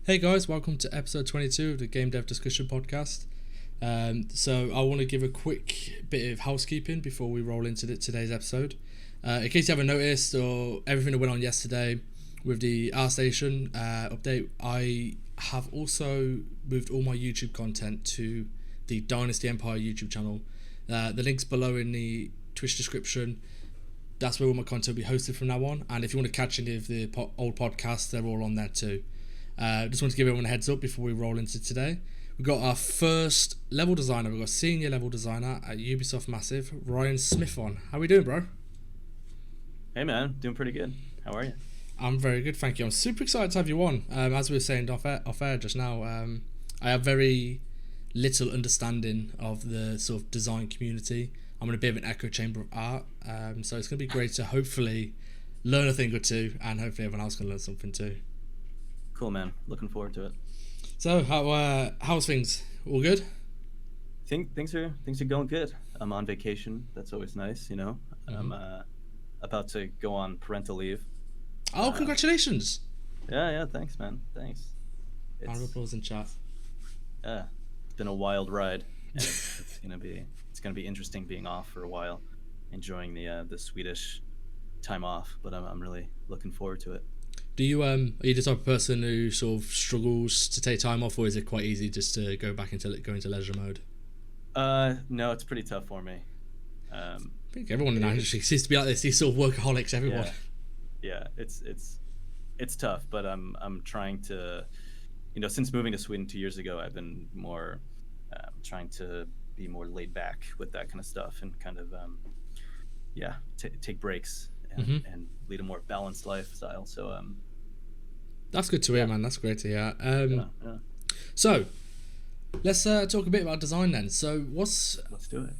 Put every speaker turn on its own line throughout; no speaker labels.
Hey guys, welcome to episode 22 of the Game Dev Discussion Podcast. So I want to give a quick bit of housekeeping before we roll into today's episode. In case you haven't noticed or everything that went on yesterday with the R Station update, I have also moved all my YouTube content to the Dynasty Empire YouTube channel. The link's below in the Twitch description. That's where all my content will be hosted from now on. And if you want to catch any of the old podcasts, they're all on there too. Just want to give everyone a heads up before we roll into today. We've got our first level designer. We've got senior level designer at Ubisoft Massive, Ryan Smith on. How we doing, bro?
Hey man, doing pretty good. How are you?
I'm very good, thank you. I'm super excited to have you on. As we were saying off air just now, I have very little understanding of the sort of design community. I'm in a bit of an echo chamber of art, so it's going to be great to hopefully learn a thing or two, and hopefully everyone else can learn something too.
Cool, man. Looking forward to it.
So, how's things? All good?
Things are going good. I'm on vacation. That's always nice, you know.
Mm-hmm.
I'm about to go on parental leave.
Oh, congratulations!
Yeah. Thanks, man. Thanks.
Round of applause in chat.
Yeah, it's been a wild ride, and it's gonna be interesting being off for a while, enjoying the Swedish time off. But I'm really looking forward to it.
Do you are you the type of person who sort of struggles to take time off, or is it quite easy just to go into leisure mode?
No, it's pretty tough for me.
I think everyone in our industry seems to be like this. These sort of workaholics, everyone.
Yeah, it's tough, but I'm trying to, since moving to Sweden 2 years ago, I've been more trying to be more laid back with that kind of stuff and kind of take breaks and lead a more balanced lifestyle. So
that's good to hear, man. That's great to hear.
Yeah.
So let's talk a bit about design then. So
let's do it.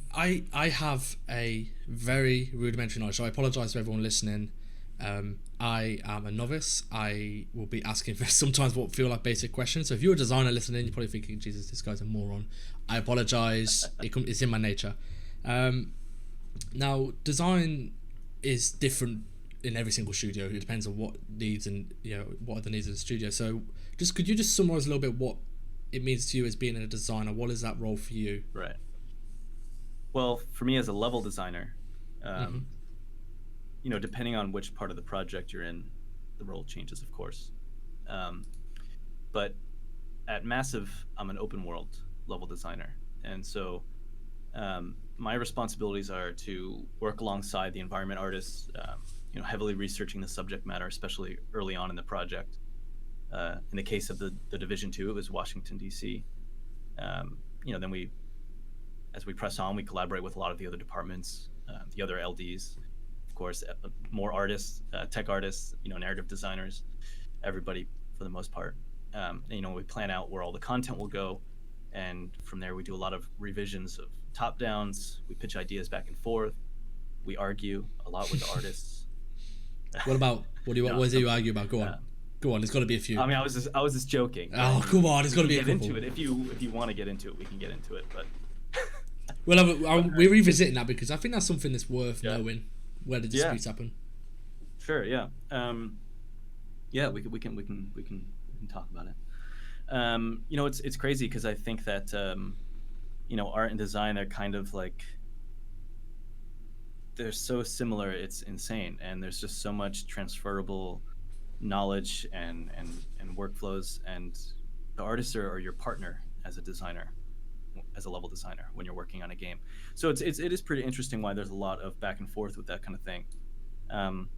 I have a very rudimentary knowledge, so I apologise to everyone listening. I am a novice. I will be asking for sometimes what feel like basic questions. So if you're a designer listening, you're probably thinking, Jesus, this guy's a moron. I apologise. It's in my nature. Now, design is different in every single studio. It depends on what needs and what are the needs of the studio. So could you just summarise a little bit what it means to you as being a designer? What is that role for you?
Right. Well, for me as a level designer, depending on which part of the project you're in, the role changes, of course. But at Massive, I'm an open world level designer. And so my responsibilities are to work alongside the environment artists, heavily researching the subject matter, especially early on in the project. In the case of the Division 2, it was Washington, D.C. Then as we press on, we collaborate with a lot of the other departments, the other LDs, of course, more artists, tech artists, narrative designers, everybody for the most part. We plan out where all the content will go, and from there we do a lot of revisions of top downs. We pitch ideas back and forth. We argue a lot with the artists.
What do you argue about? Go on. Go on, there's got to be a few.
I mean, I was just joking.
Oh, come on, there's got to be a couple.
Get into it if you want to get into it. We can get into it, but
we're revisiting that because I think that's something that's worth knowing where the disputes happen.
Sure. Yeah. We can talk about it. It's crazy because I think that art and design, they're kind of like, they're so similar, it's insane, and there's just so much transferable knowledge and workflows, and the artists are your partner as a designer, as a level designer when you're working on a game. So it is pretty interesting why there's a lot of back and forth with that kind of thing, and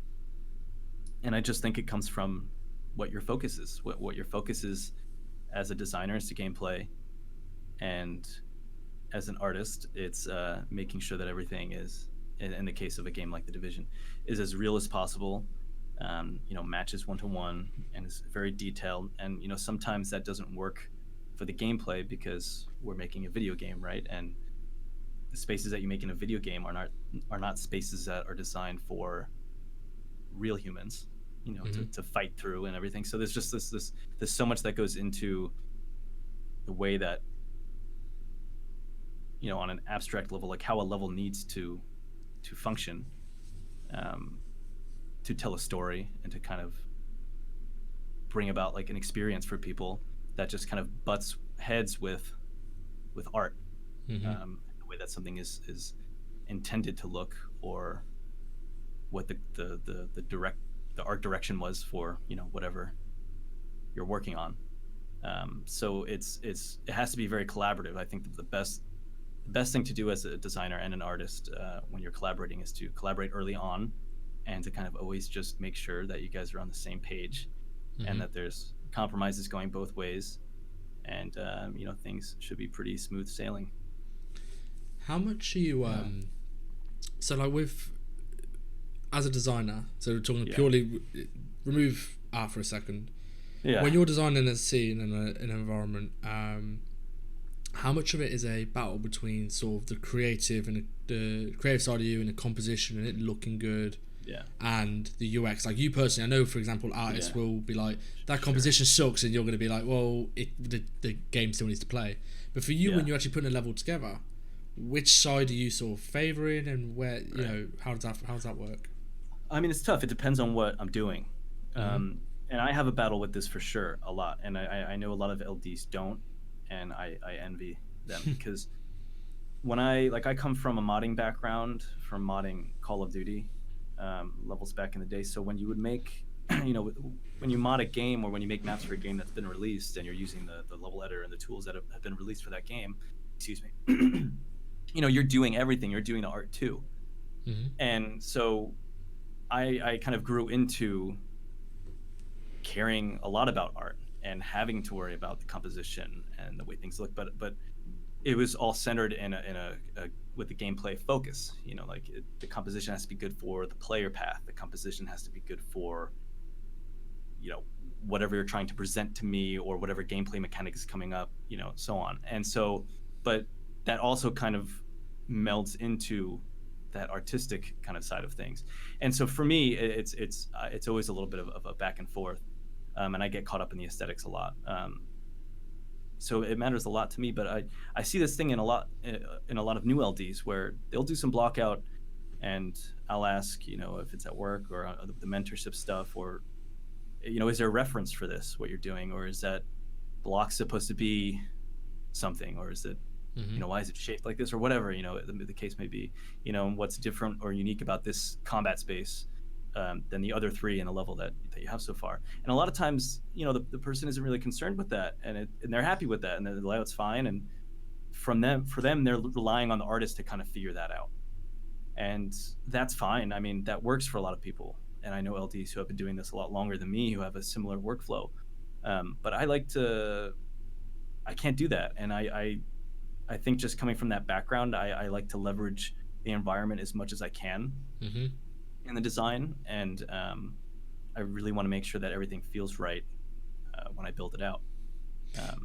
I just think it comes from what your focus is. What your focus is as a designer is to gameplay, and as an artist, it's making sure that everything is, in the case of a game like The Division, is as real as possible. Matches 1-to-1 and is very detailed. And sometimes that doesn't work for the gameplay because we're making a video game, right? And the spaces that you make in a video game are not spaces that are designed for real humans, to fight through and everything. So there's just there's so much that goes into the way that, on an abstract level, like how a level needs to function, to tell a story and to kind of bring about like an experience for people that just kind of butts heads with art,
Mm-hmm.
the way that something is intended to look, or what the direct the art direction was for, you know, whatever you're working on. So it has to be very collaborative. I think that the best thing to do as a designer and an artist, when you're collaborating, is to collaborate early on, and to kind of always just make sure that you guys are on the same page, and
Mm-hmm.
that there's compromises going both ways, and you know, things should be pretty smooth sailing.
How much are you
Yeah.
so like with as a designer, so we're talking
Yeah.
purely remove art for a second.
Yeah.
When you're designing a scene and an environment, how much of it is a battle between sort of the creative and the creative side of you and the composition and it looking good,
Yeah.
and the UX? Like you personally, I know for example artists
Yeah.
will be like that
Sure.
composition sucks, and you're going to be like, well, the game still needs to play. But for you,
Yeah.
when you're actually putting a level together, which side are you sort of favouring, and where you
Right.
know how does that work?
I mean, it's tough. It depends on what I'm doing.
Mm-hmm.
And I have a battle with this for sure a lot. And I know a lot of LDs don't. And I envy them because I come from a modding background, from modding Call of Duty levels back in the day. So when you would make, you know, when you mod a game, or when you make maps for a game that's been released, and you're using the level editor and the tools that have been released for that game, excuse me, you know, you're doing everything. You're doing the art too.
Mm-hmm.
And so I kind of grew into caring a lot about art and having to worry about the composition and the way things look, but it was all centered in a with the gameplay focus. You know, like the composition has to be good for the player path. The composition has to be good for, you know, whatever you're trying to present to me, or whatever gameplay mechanic is coming up, you know, so on. And so, but that also kind of melds into that artistic kind of side of things. And so for me, it's always a little bit of a back and forth, and I get caught up in the aesthetics a lot. So it matters a lot to me. But I see this thing in a lot of new LDs, where they'll do some block out, and I'll ask, you know, if it's at work or the mentorship stuff, or, you know, is there a reference for this, what you're doing, or is that block supposed to be something, or is it,
Mm-hmm.
you know, why is it shaped like this, or whatever, you know, the case may be, you know, what's different or unique about this combat space, than the other three in the level that you have so far. And a lot of times, you know, the person isn't really concerned with that, and they're happy with that, and the layout's fine, and for them, they're relying on the artist to kind of figure that out, and that's fine. I mean, that works for a lot of people, and I know LDs who have been doing this a lot longer than me, who have a similar workflow. But I can't do that, and I think, just coming from that background, I like to leverage the environment as much as I can
Mm-hmm.
in the design, and I really want to make sure that everything feels right when I build it out.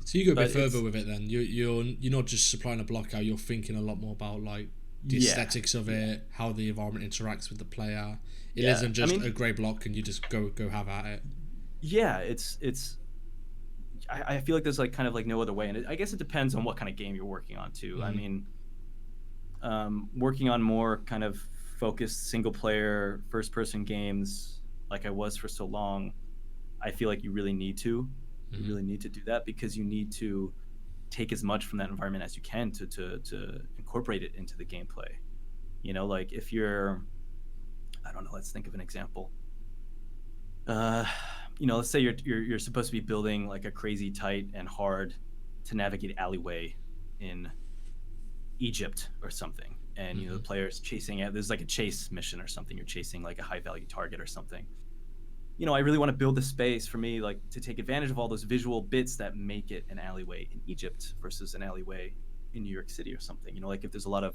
So you go a bit
But
further with it then. You're not just supplying a block out. You're thinking a lot more about like the
yeah,
aesthetics of
yeah,
it, how the environment interacts with the player. It
yeah.
isn't
I
just
mean,
a grey block and you just go have at it.
yeah, it's. I feel like there's like kind of like no other way, and I guess it depends on what kind of game you're working on too. I
Mm-hmm.
mean, working on more kind of focused single player first person games, like I was for so long, I feel like you really need to. You
Mm-hmm.
really need to do that, because you need to take as much from that environment as you can to incorporate it into the gameplay. You know, like if you're, I don't know, let's think of an example. Uh, you know, let's say you're supposed to be building like a crazy tight and hard to navigate alleyway in Egypt or something, and you know
Mm-hmm.
the player's chasing it. There's like a chase mission or something. You're chasing like a high value target or something. You know, I really want to build the space for me, like to take advantage of all those visual bits that make it an alleyway in Egypt versus an alleyway in New York City or something. You know, like if there's a lot of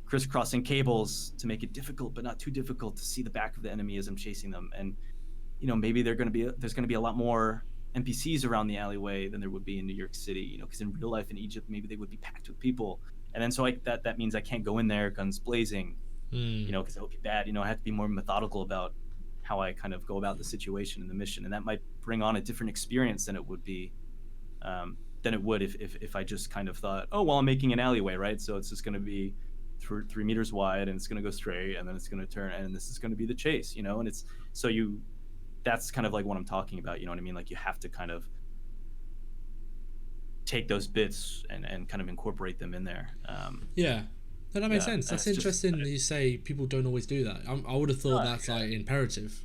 crisscrossing cables to make it difficult, but not too difficult to see the back of the enemy as I'm chasing them. And, you know, maybe there's going to be a lot more NPCs around the alleyway than there would be in New York City, you know, because in real life in Egypt, maybe they would be packed with people. And then so that means I can't go in there guns blazing, you
Mm.
know, because that would be bad. You know, I have to be more methodical about how I kind of go about the situation and the mission, and that might bring on a different experience than it would be, than it would if I just kind of thought, oh well, I'm making an alleyway, right? So it's just going to be 3 meters wide, and it's going to go straight, and then it's going to turn, and this is going to be the chase, you know. And it's so you that's kind of like what I'm talking about. You know what I mean? Like you have to kind of take those bits and kind of incorporate them in there.
Yeah. No, that makes
Yeah,
sense.
and
That's
it's just,
interesting that you say people don't always do that. I would have thought that's
yeah.
like imperative.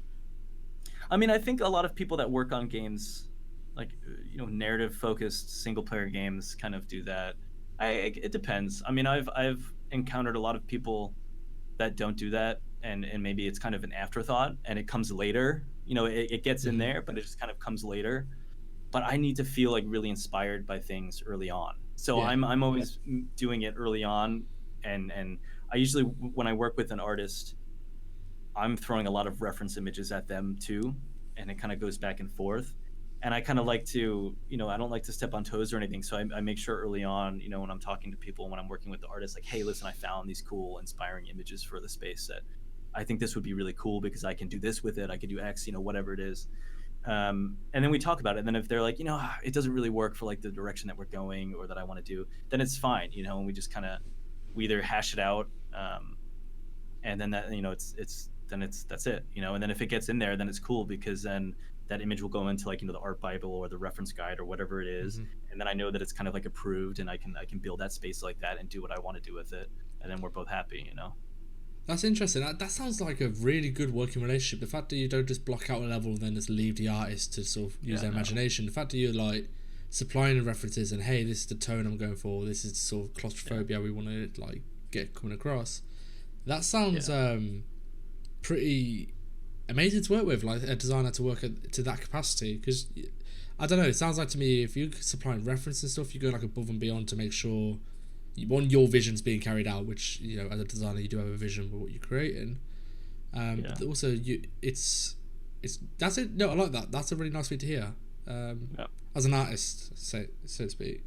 I mean, I think a lot of people that work on games, like narrative focused single player games, kind of do that. It depends. I mean, I've encountered a lot of people that don't do that, and maybe it's kind of an afterthought, and it comes later. It gets in
Mm-hmm.
there, but it just kind of comes later. But I need to feel like really inspired by things early on. So
Yeah.
I'm always doing it early on, and I usually, when I work with an artist, I'm throwing a lot of reference images at them too, and it kind of goes back and forth. And I kind of like to, I don't like to step on toes or anything. So I make sure early on, when I'm talking to people, when I'm working with the artist, like, hey, listen, I found these cool, inspiring images for the space that I think this would be really cool because I can do this with it. I can do X, whatever it is. And then we talk about it. And then if they're like, it doesn't really work for like the direction that we're going or that I want to do, then it's fine, and we just kind of, we either hash it out, and then that, that's it, and then if it gets in there, then it's cool because then that image will go into like, the art Bible or the reference guide or whatever it is.
Mm-hmm.
And then I know that it's kind of like approved and I can build that space like that and do what I want to do with it. And then we're both happy.
That's interesting. That sounds like a really good working relationship. The fact that you don't just block out a level and then just leave the artist to sort of use their imagination. The fact that you're like supplying the references and hey, this is the tone I'm going for. This is sort of claustrophobia we want to like get coming across. That sounds pretty amazing to work with, like a designer to work to that capacity. Because I don't know, it sounds like to me if you're supplying reference and stuff, you go like above and beyond to make sure your vision's being carried out, which as a designer you do have a vision for what you're creating. But also it's that's it. No, I like that. That's a really nice thing to hear. As an artist, so to speak.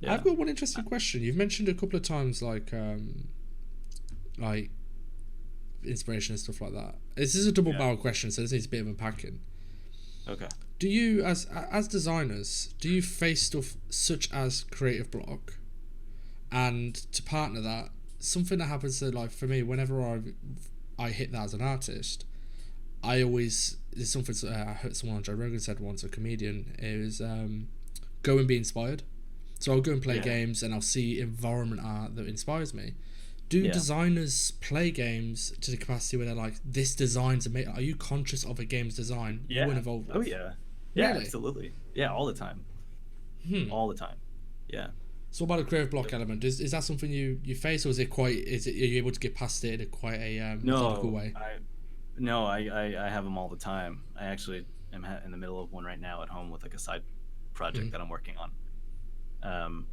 Yeah. I've got one interesting question. You've mentioned a couple of times like inspiration and stuff like that. This is a double barrel question, so this needs a bit of unpacking.
Okay.
Do you, as designers, do you face stuff such as creative block? And to partner that, something that happens to, like, for me, whenever I hit that as an artist, I always, there's something I heard someone on Joe Rogan said once, a comedian, is go and be inspired. So I'll go and play games and I'll see environment art that inspires me. Do designers play games to the capacity where they're like, this design's amazing? Are you conscious of a game's design you were involved with?
Oh yeah. Yeah,
really?
Absolutely. Yeah, all the time. All the time. Yeah.
So what about the creative block element? Is that something you face, or are you able to get past it in quite a methodical way?
I have them all the time. I actually am in the middle of one right now at home with like a side project that I'm working on.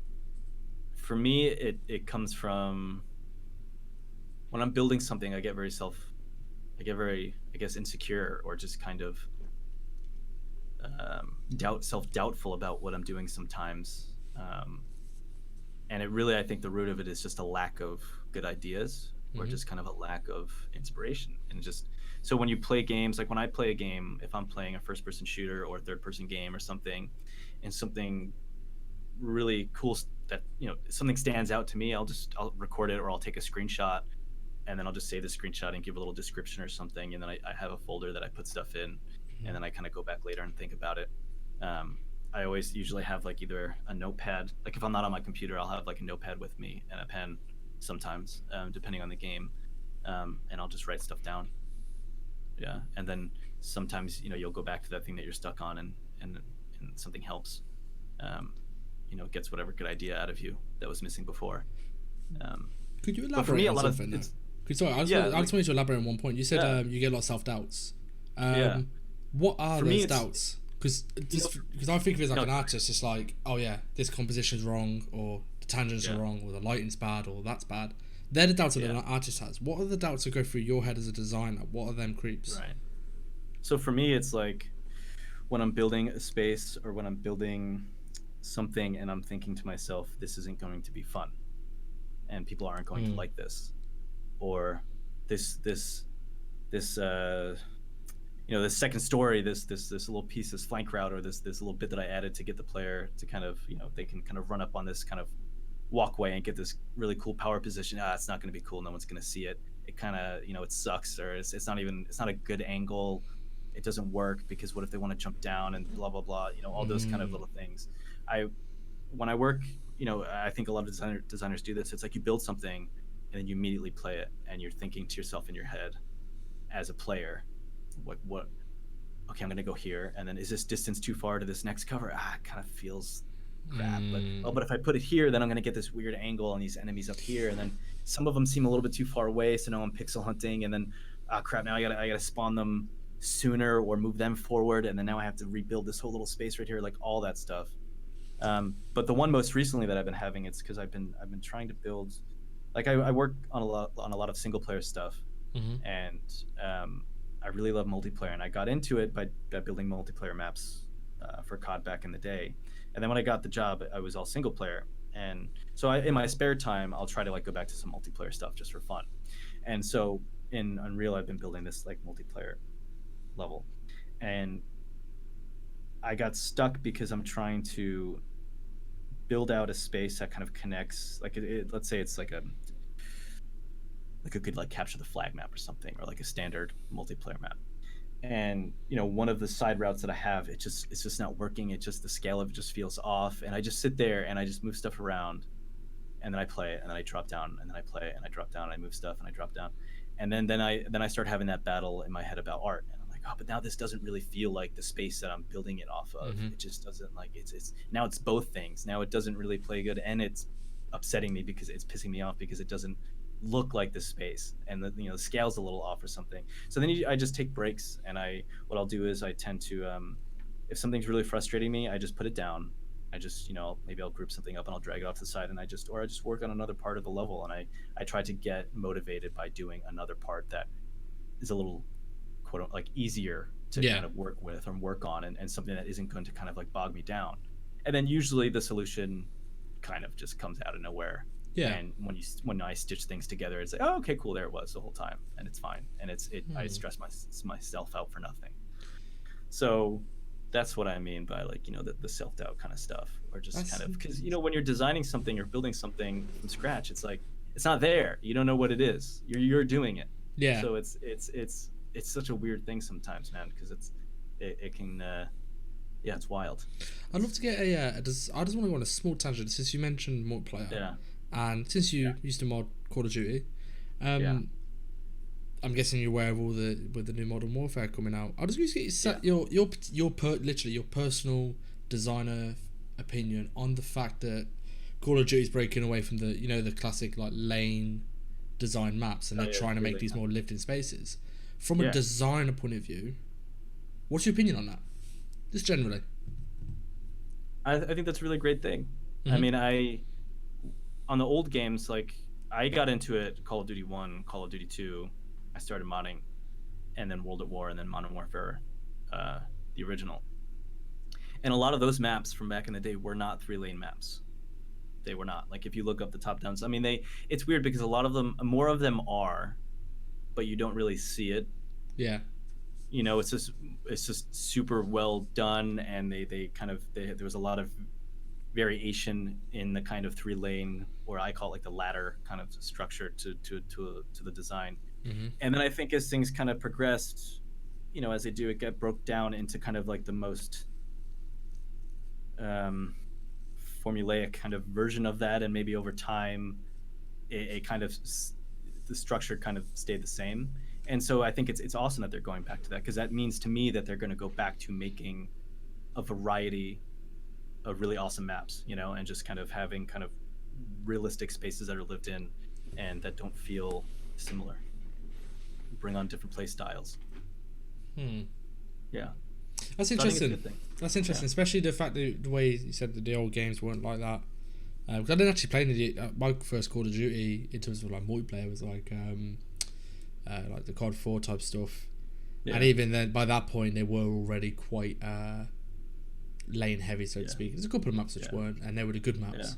For me, it comes from when I'm building something. I get very, I guess, insecure or just kind of self-doubtful about what I'm doing sometimes. And it really, I think the root of it is just a lack of good ideas or just kind of a lack of inspiration. And just, so when you play games, like when I play a game, if I'm playing a first person shooter or a third person game or something, and something really cool that, something stands out to me, I'll record it or I'll take a screenshot and then I'll just save the screenshot and give a little description or something. And then I have a folder that I put stuff in and then I kind of go back later and think about it. I always usually have like either a notepad, like if I'm not on my computer, I'll have like a notepad with me and a pen sometimes, depending on the game. And I'll just write stuff down. Yeah. And then sometimes, you'll go back to that thing that you're stuck on and something helps, gets whatever good idea out of you that was missing before.
Could you elaborate on something? Sorry, I just wanted to elaborate on one point. You said you get a lot of self-doubts. What are those doubts? Because I think of it as like an artist, it's like, oh yeah, this composition's wrong, or the tangents are wrong, or the lighting's bad, or that's bad. They're the doubts that an artist has. What are the doubts that go through your head as a designer? What are them creeps?
Right. So for me, it's like when I'm building a space or when I'm building something and I'm thinking to myself, this isn't going to be fun, and people aren't going to like this, or this this second story, this little piece, this flank route, or this little bit that I added to get the player to kind of, they can kind of run up on this kind of walkway and get this really cool power position. It's not going to be cool. No one's going to see it. It kind of, it sucks, or it's not a good angle. it doesn't work because what if they want to jump down and blah blah blah, all those kind of little things. I When I work, I think a lot of designers do this. It's like you build something and then you immediately play it and you're thinking to yourself in your head as a player, what okay, I'm gonna go here, and then is this distance too far to this next cover? It kind of feels crap. But if I put it here, then I'm gonna get this weird angle on these enemies up here, and then some of them seem a little bit too far away, so now I'm pixel hunting, and then crap, now I gotta spawn them sooner or move them forward, and then now I have to rebuild this whole little space right here, like all that stuff. But the one most recently that I've been having, it's because I've been trying to build, like I work on a lot of single player stuff, and I really love multiplayer, and I got into it by building multiplayer maps for COD back in the day. And then when I got the job, I was all single player, and so in my spare time, I'll try to like go back to some multiplayer stuff just for fun. And so in Unreal, I've been building this like multiplayer level, and I got stuck because I'm trying to build out a space that kind of connects, like let's say it's like a good like capture the flag map or something, or like a standard multiplayer map. And one of the side routes that I have, it's just not working. The scale of it just feels off, and I just sit there and I just move stuff around, and then I play it, and then I drop down, and then I play it, and I drop down, and I move stuff, and I drop down, and then I start having that battle in my head about art, and I'm like, oh, but now this doesn't really feel like the space that I'm building it off of. It just doesn't, like, it's now it's both things. Now it doesn't really play good, and it's upsetting me because it's pissing me off because it doesn't look like the space, and the scale's a little off or something. So then I just take breaks, and what I'll do is I tend to if something's really frustrating me, I just put it down. I just maybe I'll group something up and I'll drag it off to the side, and I just work on another part of the level, and I try to get motivated by doing another part that is a little quote like easier to kind of work with or work on, and something that isn't going to kind of like bog me down. And then usually the solution kind of just comes out of nowhere. Yeah. And when I stitch things together, it's like, oh, okay, cool, there it was the whole time, and it's fine. And I stress myself out for nothing. So that's what I mean by like the self-doubt kind of stuff, or just kind of because when you're designing something or building something from scratch, it's like it's not there. You don't know what it is. You're doing it. Yeah. So it's such a weird thing sometimes, man, because it can. Yeah, it's wild.
I'd love to get I just want to go on a small tangent since you mentioned multiplayer. Yeah. And since you used to mod Call of Duty, I'm guessing you're aware of with the new Modern Warfare coming out. I just want to get your personal designer opinion on the fact that Call of Duty is breaking away from the classic like lane design maps, and they're trying to make these more lived-in spaces. From a designer point of view, what's your opinion on that? Just generally.
I think that's a really great thing. I mean, on the old games, like I got into it, Call of Duty 1, Call of Duty 2, I started modding, and then World at War, and then Modern Warfare, the original. And a lot of those maps from back in the day were not 3-lane maps. They were not. Like if you look up the top downs, I mean, it's weird because a lot of them, more of them are, but you don't really see it. Yeah. It's just super well done, and there was a lot of variation in the kind of 3-lane, or I call it like the ladder kind of structure to the design. And then I think as things kind of progressed, as they do, it got broke down into kind of like the most formulaic kind of version of that, and maybe over time it kind of the structure kind of stayed the same. And so I think it's awesome that they're going back to that, because that means to me that they're going to go back to making a variety of really awesome maps, and just kind of having kind of realistic spaces that are lived in and that don't feel similar. Bring on different play styles. Yeah.
That's interesting. That's interesting, especially the fact that the way you said that the old games weren't like that. Because I didn't actually play my first Call of Duty in terms of like multiplayer was like the COD 4 type stuff, and even then by that point they were already quite lane heavy, so to speak. There's a couple of maps which weren't, and they were the good maps.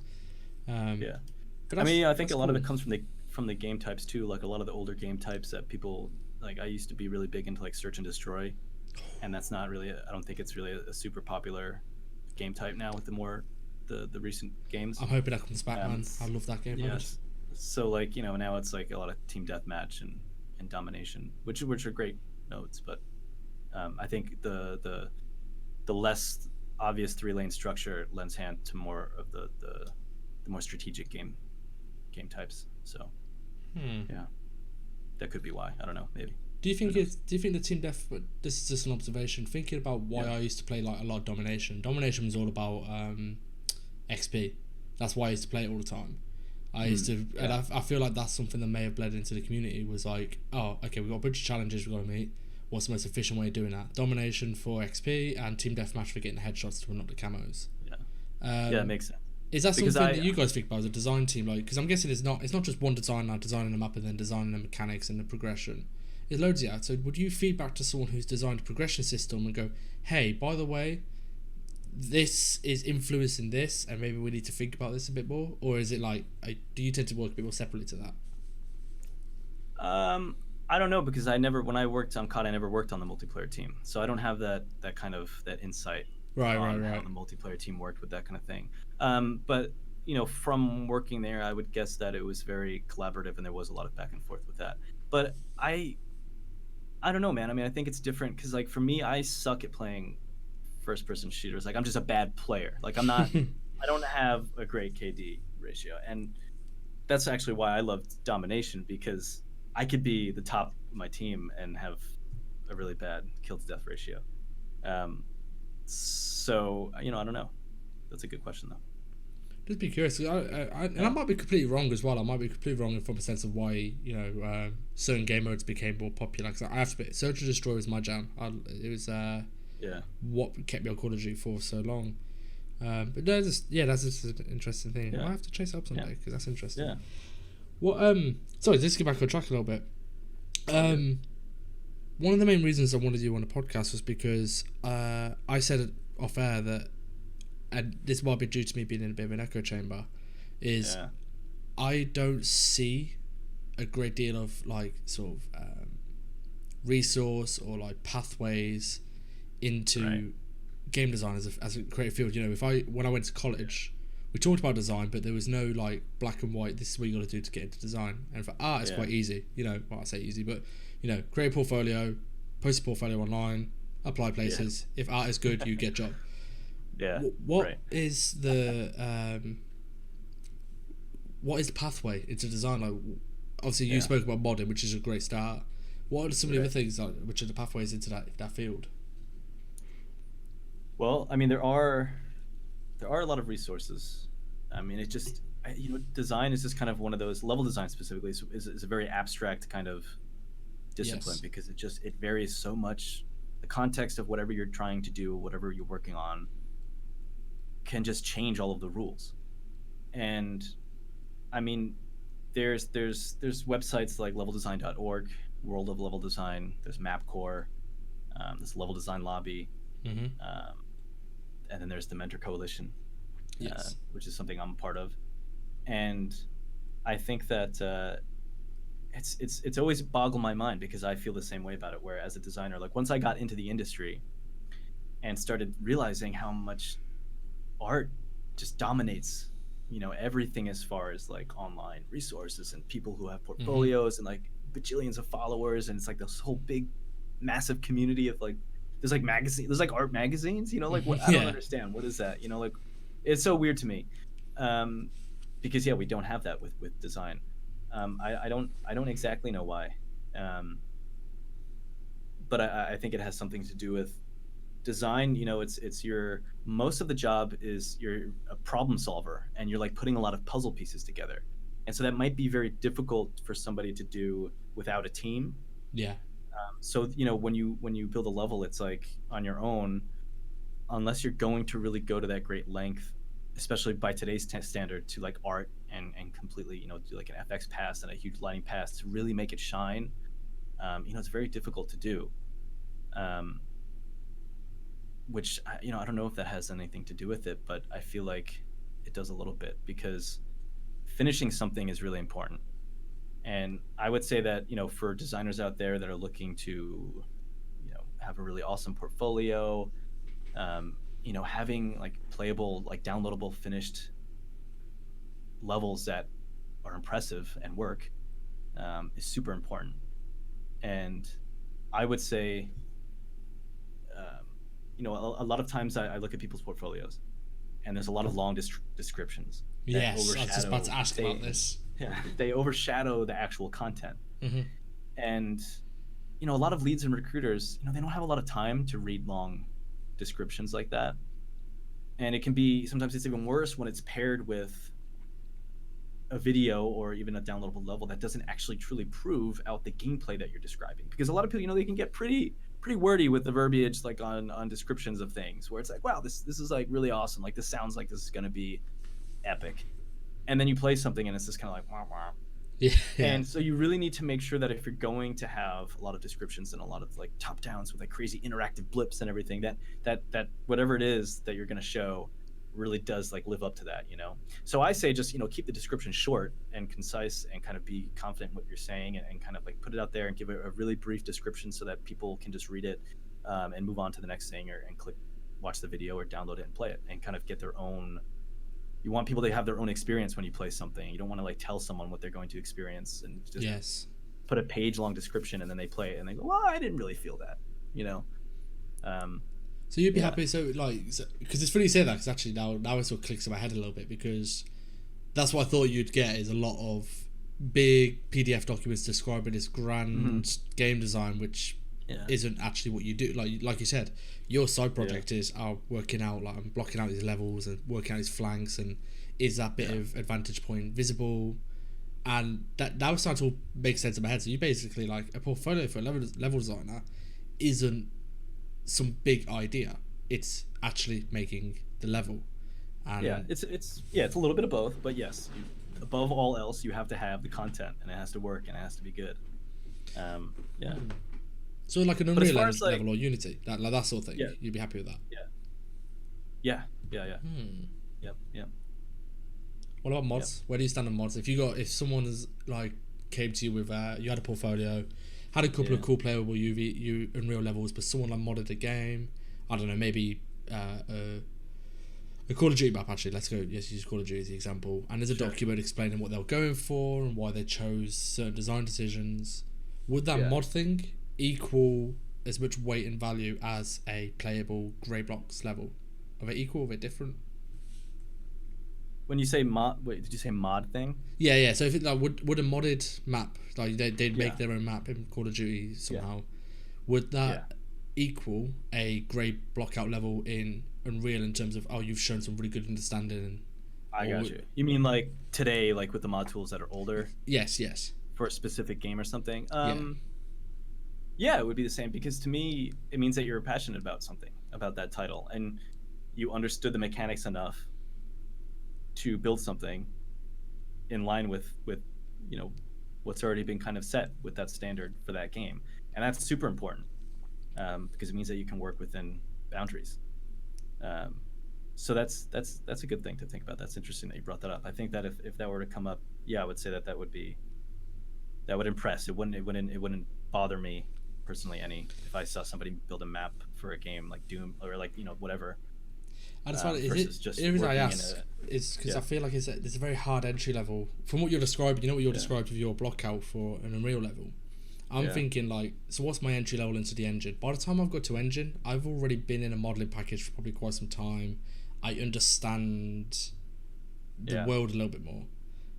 But I mean, I think a lot of it comes from the game types too. Like a lot of the older game types that people like. I used to be really big into like search and destroy, and that's not really. I don't think it's really a super popular game type now with the recent games.
I'm hoping that comes back, man. I love that game.
Yes. So like now it's like a lot of team deathmatch and domination, which are great modes, but I think the less obvious 3 lane structure lends hand to more of the more strategic game types. So
Hmm.
yeah, that could be why. I don't know. Maybe.
Do you
Who
think
knows?
the team def? This is just an observation. Thinking about why
Yeah.
I used to play like a lot of domination. Domination was all about XP. That's why I used to play it all the time. I used to, and
Yeah.
I feel like that's something that may have bled into the community. Was like, oh, okay, we've got a bunch of challenges we've got to meet. What's the most efficient way of doing that? Domination for XP and team deathmatch for getting headshots to unlock the camos.
Yeah. Yeah. It
Um,
makes sense.
is that
Because
something that you guys think about as a design team? Like, because I'm guessing it's not just one designer designing the map and then designing the mechanics and the progression. There's loads of that. So would you feed back to someone who's designed a progression system and go, hey, by the way, this is influencing this, and maybe we need to think about this a bit more? Or is it like, do you tend to work a bit more separately to that?
I don't know because when I worked on COD, I never worked on the multiplayer team, so I don't have that kind of that insight
Right, right,
on how
right.
the multiplayer team worked with that kind of thing. But from working there, I would guess that it was very collaborative and there was a lot of back and forth with that. But I don't know, man. I mean, I think it's different because like for me, I suck at playing first person shooters. Like I'm just a bad player. Like I'm not. I don't have a great KD ratio, and that's actually why I loved domination because I could be the top of my team and have a really bad kill to death ratio. Um, so I don't know. That's a good question though.
Just be curious. And I
Yeah,
might be completely wrong as well. I might be completely wrong from a sense of why certain game modes became more popular. Because I have to admit, Search and Destroy was my jam. It was
yeah,
what kept me on Call of Duty for so long. But no, that's just an interesting thing. I
yeah,
might have to chase it up
yeah,
someday because that's interesting.
yeah.
What sorry, let's get back on track a little bit.
All good.
One of the main reasons I wanted you on the podcast was because I said off air that, and this might be due to me being in a bit of an echo chamber, is
Yeah,
I don't see a great deal of like sort of resource or like pathways
right.
into game design as a creative field. If when I went to college, we talked about design, but there was no like black and white. This is what you got to do to get into design. And for art, it's
Yeah,
quite easy. Well, I say easy, but create a portfolio, post a portfolio online, apply
yeah,
places. If art is good, you get job.
yeah.
What
Right.
is the pathway into design? Like, obviously, you
Yeah,
spoke about modding, which is a great start. What are some of the other
right.
things which are the pathways into that field?
Well, I mean, there are a lot of resources. I mean, it just design is just kind of one of those level design specifically is a very abstract kind of discipline
Yes.
because it varies so much. The context of whatever you're trying to do, whatever you're working on, can just change all of the rules. And I mean, there's websites like leveldesign.org, World of Level Design. There's MapCore, this Level Design Lobby,
Mm-hmm.
um, and then there's the Mentor Coalition,
Yes.
which is something I'm a part of. And I think that it's always boggled my mind because I feel the same way about it. Where as a designer, like once I got into the industry and started realizing how much art just dominates, everything as far as like online resources and people who have
Mm-hmm.
portfolios and like bajillions of followers, and it's like this whole big, massive community of like there's like art magazines, like what I don't
Yeah.
understand. What is that? Like it's so weird to me. Um, because yeah, we don't have that with design. I don't exactly know why, um, but I think it has something to do with design. It's your most of the job is you're a problem solver and you're like putting a lot of puzzle pieces together, and so that might be very difficult for somebody to do without a team.
Yeah.
So when you build a level, it's like on your own, unless you're going to really go to that great length, especially by today's standard, to like art and completely do like an FX pass and a huge lighting pass to really make it shine. It's very difficult to do. Um, which I don't know if that has anything to do with it, but I feel like it does a little bit because finishing something is really important. And I would say that for designers out there that are looking to have a really awesome portfolio, having like playable, like downloadable, finished levels that are impressive and work is super important. And I would say a lot of times I look at people's portfolios, and there's a lot of long descriptions that
Yes, I was just about to ask about this.
Yeah, they overshadow the actual content.
Hmm.
And a lot of leads and recruiters, they don't have a lot of time to read long descriptions like that. And it can be, sometimes it's even worse when it's paired with a video or even a downloadable level that doesn't actually truly prove out the gameplay that you're describing. Because a lot of people, they can get pretty wordy with the verbiage, like on descriptions of things, where it's like, wow, this is like really awesome, like this sounds like this is going to be epic, and then you play something and it's just kind of like wah, wah.
Yeah.
And so you really need to make sure that if you're going to have a lot of descriptions and a lot of like top downs with like crazy interactive blips and everything, that whatever it is that you're going to show really does like live up to that. So I say just keep the description short and concise, and kind of be confident in what you're saying, and kind of like put it out there and give it a really brief description so that people can just read it, and move on to the next thing, and watch the video or download it and play it, and kind of get their own. You want people to have their own experience when you play something. You don't want to like tell someone what they're going to experience and just
Yes.
put a page long description and then they play it and they go, well, I didn't really feel that.
So you'd be happy, so like, because it's funny you say that, because actually now it sort of clicks in my head a little bit, because that's what I thought you'd get, is a lot of big PDF documents describing this grand game design, which isn't actually what you do. Like you said, your side project is working out, like I'm blocking out these levels and working out these flanks, and is that bit of advantage point visible, and that was starting to all make sense in my head. So you basically, like, a portfolio for a level designer isn't some big idea, it's actually making the level. And
it's a little bit of both, but yes, above all else, you have to have the content, and it has to work, and it has to be good.
So like an Unreal
as like,
level or Unity, that sort of thing, you'd be happy with that.
Yeah. Yep.
What about mods? Where do you stand on mods? If someone is like came to you with you had a portfolio, had a couple of cool playable Unreal levels, but someone like modded a game, I don't know, maybe a Call of Duty map, actually, let's use Call of Duty as the example, and there's a document explaining what they were going for and why they chose certain design decisions. Would that mod thing equal as much weight and value as a playable Grey Blocks level? Are they equal, are they different?
When you say mod, wait, did you say mod thing?
Yeah. So if it like would a modded map, like they'd make their own map in Call of Duty somehow, would that equal a Grey Blockout level in Unreal in terms of you've shown some really good understanding? And
I got you. You mean like today, like with the mod tools that are older?
Yes.
For a specific game or something. Yeah, it would be the same, because to me it means that you're passionate about something, about that title, and you understood the mechanics enough to build something in line with what's already been kind of set with that standard for that game, and that's super important, because it means that you can work within boundaries. So that's a good thing to think about. That's interesting that you brought that up. I think that if that were to come up, I would say that would impress. It wouldn't bother me personally any if I saw somebody build a map for a game like Doom or like whatever.
I just find the reason I ask is because I feel like it's a very hard entry level from what you're describing. You know what you're described with your block out for an Unreal level. I'm thinking like, so what's my entry level into the engine? By the time I've got to engine, I've already been in a modeling package for probably quite some time. I understand the world a little bit more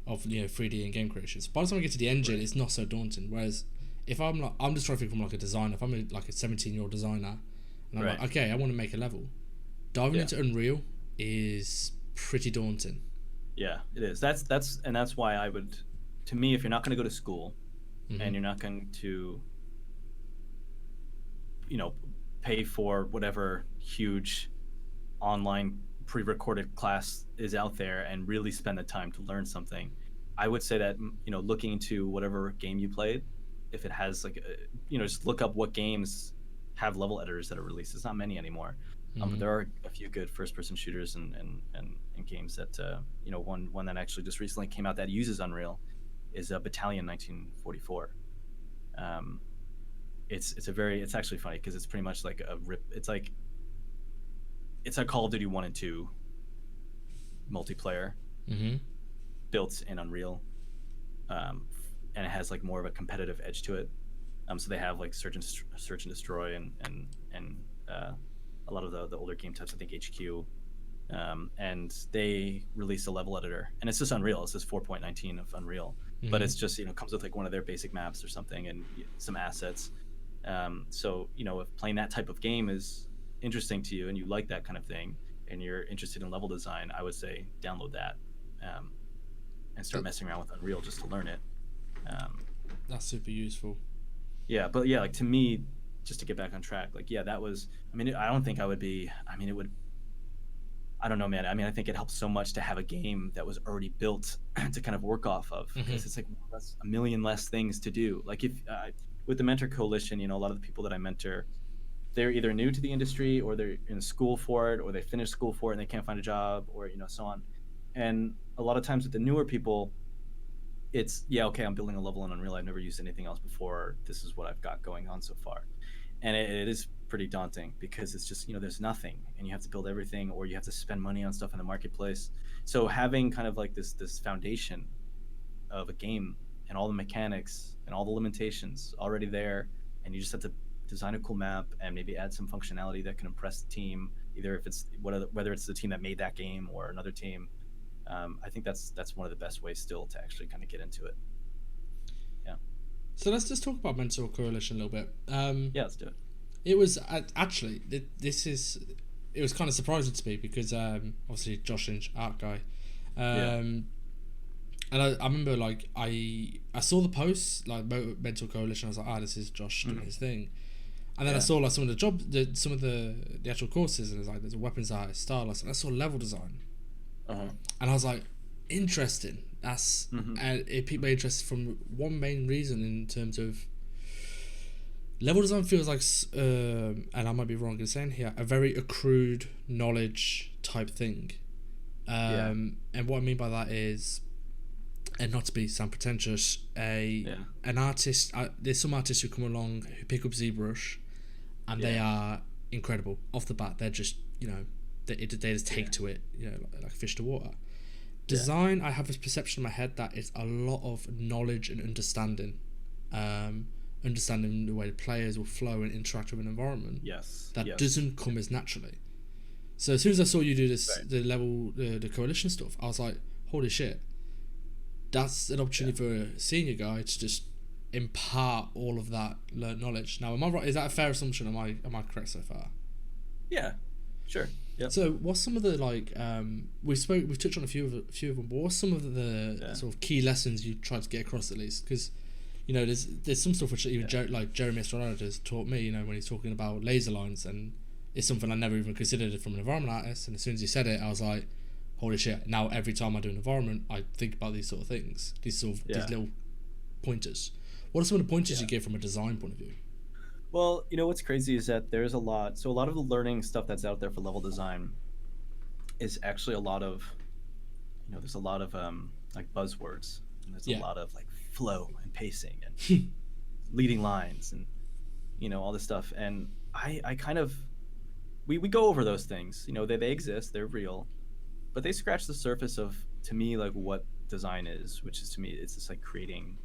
of 3D and game creation. So by the time I get to the engine, it's not so daunting. Whereas if I'm just trying to think from like a designer. If I'm like a 17-year-old designer, and I'm like, okay, I want to make a level. Diving into Unreal is pretty daunting.
Yeah, it is. That's why I would, to me, if you're not going to go to school, and you're not going to, pay for whatever huge online pre-recorded class is out there and really spend the time to learn something, I would say that looking into whatever game you played, if it has like just look up what games have level editors that are released. There's not many anymore. But there are a few good first-person shooters and games that one that actually just recently came out that uses Unreal is Battalion 1944. It's actually funny because it's pretty much like it's a Call of Duty 1 and 2 multiplayer built in Unreal, and it has like more of a competitive edge to it. So they have like search and destroy and a lot of the older game types. I think HQ, and they released a level editor, and it's just Unreal. It's just 4.19 of Unreal, but it's just comes with like one of their basic maps or something and some assets. So if playing that type of game is interesting to you and you like that kind of thing, and you're interested in level design, I would say download that and start messing around with Unreal just to learn it.
That's super useful.
Yeah, but yeah, like to me, just to get back on track, like that was. I mean, I don't think I would be. I mean, it would. I don't know, man. I mean, I think it helps so much to have a game that was already built to kind of work off of, because it's like a million less things to do. Like if with the Mentor Coalition, a lot of the people that I mentor, they're either new to the industry or they're in school for it, or they finished school for it and they can't find a job, or so on. And a lot of times with the newer people, it's okay, I'm building a level in Unreal. I've never used anything else before. This is what I've got going on so far, and it is pretty daunting because it's just there's nothing, and you have to build everything, or you have to spend money on stuff in the marketplace. So having kind of like this foundation of a game and all the mechanics and all the limitations already there, and you just have to design a cool map and maybe add some functionality that can impress the team, either if it's whether it's the team that made that game or another team. I think that's one of the best ways still to actually kind of get into it. Yeah.
So let's just talk about Mentor Coalition a little bit.
Yeah, let's do it.
It was actually it was kind of surprising to me because obviously Josh Lynch, art guy, and I remember like I saw the posts like Mentor Coalition. I was like, this is Josh doing his thing, and then I saw like some of the actual courses, and it's like there's a weapons art, style. I saw level design. And I was like, interesting. That's and it piqued my interest from one main reason, in terms of level design feels like, and I might be wrong in saying here, a very accrued knowledge type thing. And what I mean by that is, and not to sound pretentious, an artist. There's some artists who come along who pick up ZBrush, and they are incredible off the bat. They're just they just take to it, like fish to water. Design, I have this perception in my head that it's a lot of knowledge and understanding, understanding the way the players will flow and interact with an environment. That doesn't come as naturally. So as soon as I saw you do this, the coalition stuff, I was like, holy shit, that's an opportunity for a senior guy to just impart all of that learned knowledge. Now, am I right? Is that a fair assumption? Am I correct so far?
Yeah, sure. Yep.
So what's some of the we've touched on a few of them, but what's some of the sort of key lessons you tried to get across, at least? Because there's some stuff which even Jeremy Estrada has taught me, when he's talking about laser lines, and it's something I never even considered from an environment artist, and as soon as he said it, I was like, holy shit. Now every time I do an environment, I think about these sort of things, these little pointers. What are some of the pointers you give from a design point of view?
Well, what's crazy is that there's a lot of the learning stuff that's out there for level design is actually a lot of, there's a lot of like buzzwords, and there's a lot of like flow and pacing and leading lines and all this stuff. And I kind of we go over those things. They exist, they're real, but they scratch the surface of, to me, like what design is, which is, to me, it's just like creating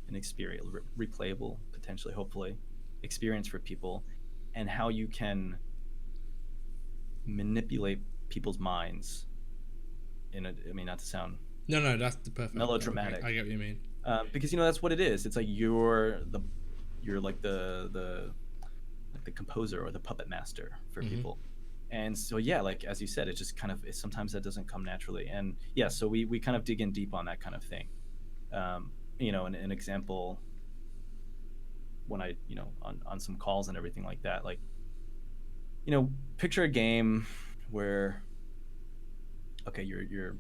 an experience, replayable, potentially, hopefully, experience for people, and how you can manipulate people's minds not to sound
that's the perfect
melodramatic.
I get what you mean.
Because that's what it is. It's like you're like the composer or the puppet master for people. And so like as you said, it just kind of sometimes that doesn't come naturally. And so we kind of dig in deep on that kind of thing. An example, when I on some calls and everything like that, like picture a game where you're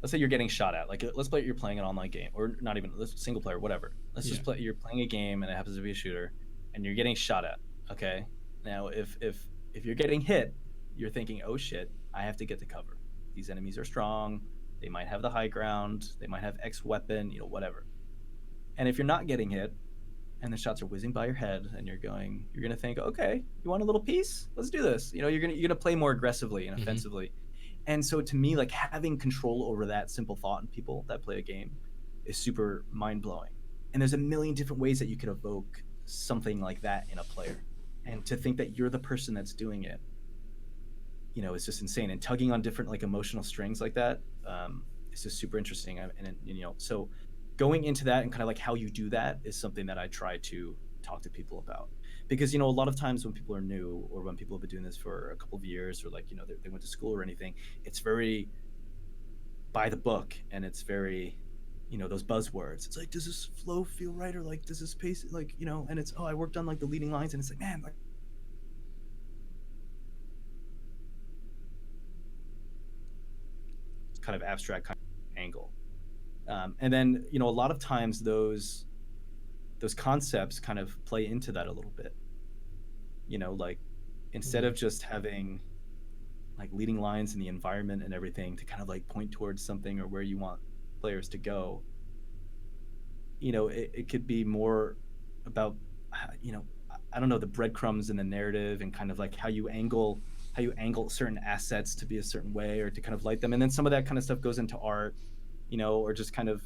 let's say you're getting shot at, like let's play you're playing an online game, or not even single player, whatever. Let's just play, you're playing a game and it happens to be a shooter and you're getting shot at. Okay, now if you're getting hit, you're thinking, oh shit, I have to get to cover. These enemies are strong, they might have the high ground, they might have X weapon, whatever. And if you're not getting hit and the shots are whizzing by your head and you're gonna think, okay, you want a little piece? Let's do this. You're gonna play more aggressively and offensively. And so to me, like having control over that simple thought in people that play a game is super mind blowing. And there's a million different ways that you could evoke something like that in a player. and to think that you're the person that's doing it, it's just insane. And tugging on different like emotional strings like that, is just super interesting. So going into that and kind of like how you do that is something that I try to talk to people about, because a lot of times when people are new, or when people have been doing this for a couple of years, or like they went to school or anything, it's very by the book, and it's very those buzzwords. It's like, does this flow feel right, or like does this pace like and it's, oh, I worked on like the leading lines, and it's like, man, like kind of abstract kind of angle. And then a lot of times those concepts kind of play into that a little bit. Like instead of just having like leading lines in the environment and everything to kind of like point towards something or where you want players to go, it could be more about I don't know, the breadcrumbs in the narrative, and kind of like how you angle certain assets to be a certain way, or to kind of light them. And then some of that kind of stuff goes into art, or just kind of,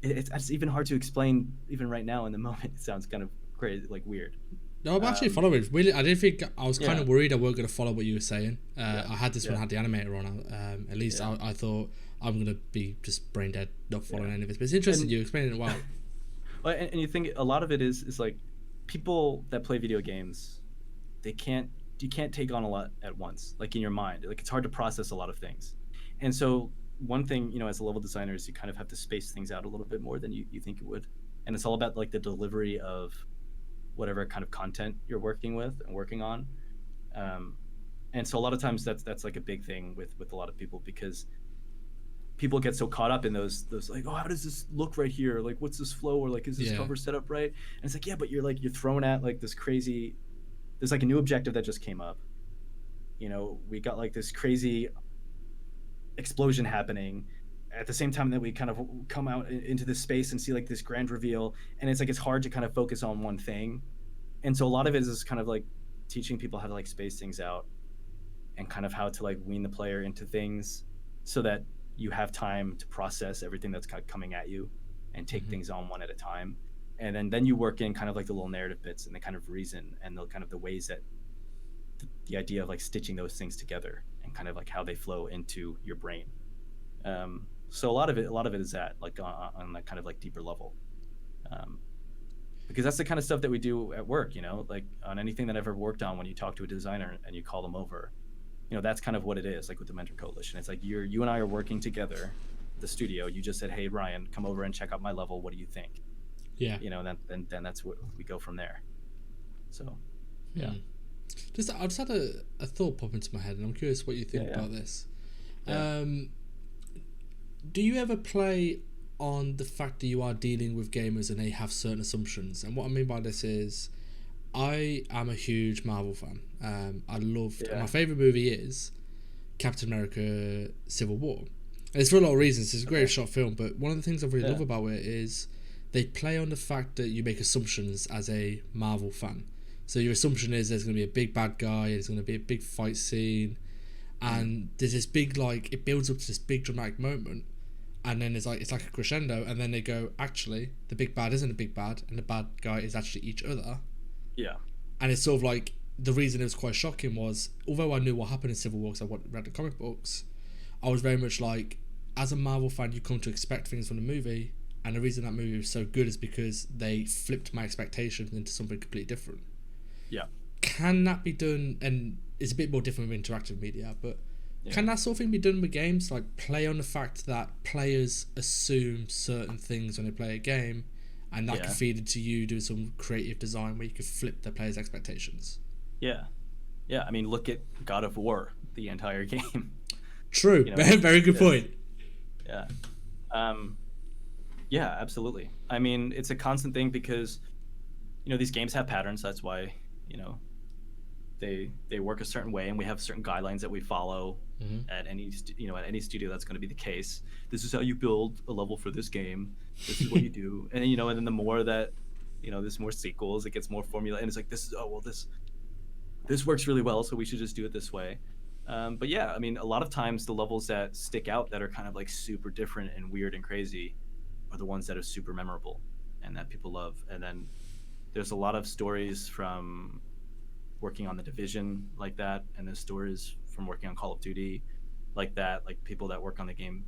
it's even hard to explain even right now in the moment. It sounds kind of crazy, like weird.
No, I'm actually following. Really, I didn't think, I was kind of worried I weren't going to follow what you were saying. I had this one, had the animator on. At least I thought I'm going to be just brain dead, not following any of it. But it's interesting, you explaining it well.
Well, and you think a lot of it is like, people that play video games, you can't take on a lot at once, like in your mind. Like it's hard to process a lot of things. And so one thing, as a level designer, is you kind of have to space things out a little bit more than you think you would. And it's all about like the delivery of whatever kind of content you're working with and working on. And so a lot of times that's like a big thing with a lot of people, because people get so caught up in those like, oh, how does this look right here? Like, what's this flow? Or like, is this cover set up right? And it's like, yeah, but you're thrown at like this crazy, there's like a new objective that just came up. We got like this crazy explosion happening at the same time that we kind of come out into this space and see like this grand reveal. And it's like, it's hard to kind of focus on one thing. And so a lot of it is kind of like teaching people how to like space things out, and kind of how to like wean the player into things, so that you have time to process everything that's kind of coming at you, and take things on one at a time. And then you work in kind of like the little narrative bits, and the kind of reason, and the kind of the ways that the idea of like stitching those things together, and kind of like how they flow into your brain. So a lot of it is that, like on that kind of like deeper level, because that's the kind of stuff that we do at work, like on anything that I've ever worked on. When you talk to a designer and you call them over, that's kind of what it is, like with the Mentor Coalition. It's like you and I are working together at the studio. You just said, hey, Ryan, come over and check out my level. What do you think?
Yeah.
And then that's what we go from there. So, yeah.
I just had a thought pop into my head, and I'm curious what you think about this. Yeah. Do you ever play on the fact that you are dealing with gamers and they have certain assumptions? And what I mean by this is, I am a huge Marvel fan. I loved, my favourite movie is Captain America Civil War. And it's for a lot of reasons. It's a great short film, but one of the things I really love about it is they play on the fact that you make assumptions as a Marvel fan. So your assumption is there's going to be a big bad guy, there's going to be a big fight scene, and there's this big, like, it builds up to this big dramatic moment, and then it's like a crescendo, and then they go, actually, the big bad isn't a big bad, and the bad guy is actually each other.
Yeah.
And it's sort of like, the reason it was quite shocking was, although I knew what happened in Civil War because I read the comic books, I was very much like, as a Marvel fan, you come to expect things from the movie, and the reason that movie was so good is because they flipped my expectations into something completely different.
Yeah.
Can that be done? And it's a bit more different with interactive media, but can that sort of thing be done with games? Like, play on the fact that players assume certain things when they play a game, and that can feed into you doing some creative design where you could flip the players' expectations.
Yeah. Yeah. I mean, look at God of War, the entire game.
True. Very good point.
Yeah. Yeah, absolutely. I mean, it's a constant thing because, these games have patterns. That's why, they work a certain way, and we have certain guidelines that we follow at any studio. That's going to be the case. This is how you build a level for this game. This is what you do. And and then the more that there's more sequels, it gets more formula, and it's like, this works really well, so we should just do it this way. But yeah, I mean, a lot of times the levels that stick out, that are kind of like super different and weird and crazy, are the ones that are super memorable and that people love. And then there's a lot of stories from working on The Division like that, and there's stories from working on Call of Duty like that, like people that worked on the game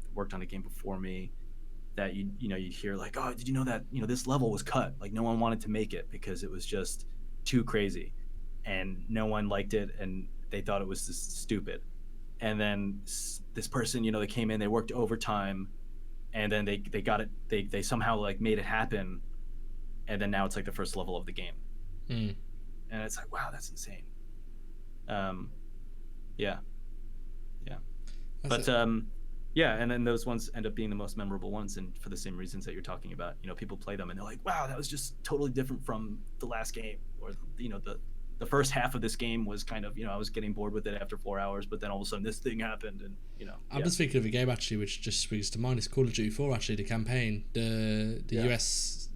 before me, that you'd hear like, oh, did you know that this level was cut, like no one wanted to make it because it was just too crazy, and no one liked it, and they thought it was just stupid. And then this person, they came in, they worked overtime, and then they got it, they somehow like made it happen, and then now it's like the first level of the game. And it's like, wow, that's insane. Yeah. That's but yeah, and then those ones end up being the most memorable ones, and for the same reasons that you're talking about. People play them and they're like, wow, that was just totally different from the last game, or the first half of this game was kind of, I was getting bored with it after 4 hours, but then all of a sudden this thing happened, and
I'm just thinking of a game actually which just springs to mind. It's Call of Duty 4 actually, the campaign, the US.